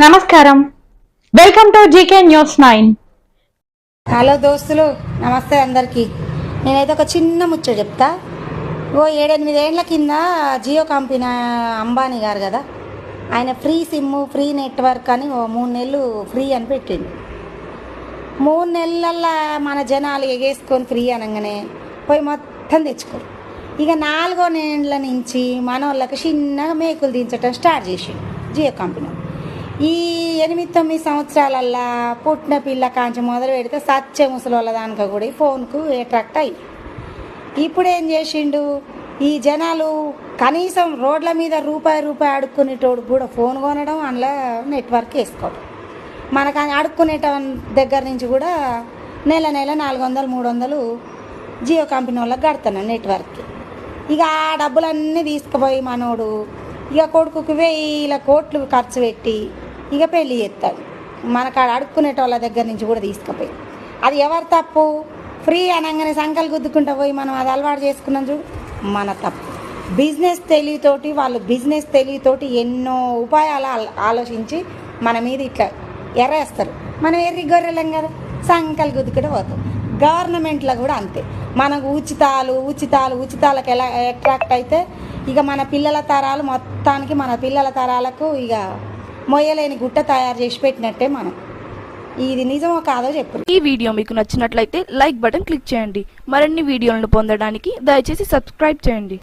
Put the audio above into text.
నమస్కారం, welcome to GK news 9. Hello దోస్తులు, నమస్తే అందరికీ. నేనైతే ఒక చిన్న ముచ్చట చెప్తా. 7-8 ఏళ్ల కింద జియో కంపెనీ అంబానీ గారు కదా, ఆయన ఫ్రీ సిమ్ ఫ్రీ నెట్వర్క్ అని 3 నెలలు ఫ్రీ అని పెట్టిండు. 3 నెలలల్లో మన జనాలు ఎగేసుకొని ఫ్రీ అనగానే పోయి మొత్తం తెచ్చుకోరు. ఇక 4వ నెలల నుంచి మన వాళ్ళకి చిన్నగా మేకులు దించడం స్టార్ట్ చేసిండు జియో కంపెనీ. ఈ 8-9 సంవత్సరాలల్లా పుట్టిన పిల్ల కాంచి మొదలు పెడితే సత్య ముసలోళ్ళ దానిక కూడా ఈ ఫోన్కు అట్రాక్ట్ అయ్యి ఇప్పుడు ఏం చేసిండు, ఈ జనాలు కనీసం రోడ్ల మీద రూపాయి అడుక్కునేటోడు కూడా ఫోన్ కొనడం, అందులో నెట్వర్క్ వేసుకోవడం. మనకు అడుక్కునేట దగ్గర నుంచి కూడా నెల 400-300 జియో కంపెనీ వాళ్ళకి కడుతున్నాను నెట్వర్క్కి. ఇక ఆ డబ్బులన్నీ తీసుకుపోయి మనోడు ఇక కొడుకుకి 1000 కోట్లు ఖర్చు పెట్టి ఇక పెళ్ళి చేస్తాడు. మనకాడ అడుక్కునేటోళ్ళ దగ్గర నుంచి కూడా తీసుకుపోయి. అది ఎవరు తప్పు? ఫ్రీ అనగానే సంకలు గుద్దుకుంటా పోయి మనం అది అలవాటు చేసుకున్నాం చూడు, మన తప్పు. బిజినెస్ తెలివితోటి ఎన్నో ఉపాయాలు ఆలోచించి మన మీద ఇట్లా ఎర్రేస్తారు. మనం ఎర్రి గొర్రెలం కదా, సంకలు గుద్దుకుంటూ పోతాం. గవర్నమెంట్లో కూడా అంతే. మనకు ఉచితాలకు ఎలా అట్రాక్ట్ అయితే ఇక మన పిల్లల తరాలు మొత్తానికి మన పిల్లల తరాలకు ఇక మొయ్యలేని గుట్ట తయారు చేసి పెట్టినట్టే. మనం ఇది నిజమో కాదో చెప్పు. ఈ వీడియో మీకు నచ్చినట్లయితే లైక్ బటన్ క్లిక్ చేయండి. మరిన్ని వీడియోలను పొందడానికి దయచేసి సబ్స్క్రైబ్ చేయండి.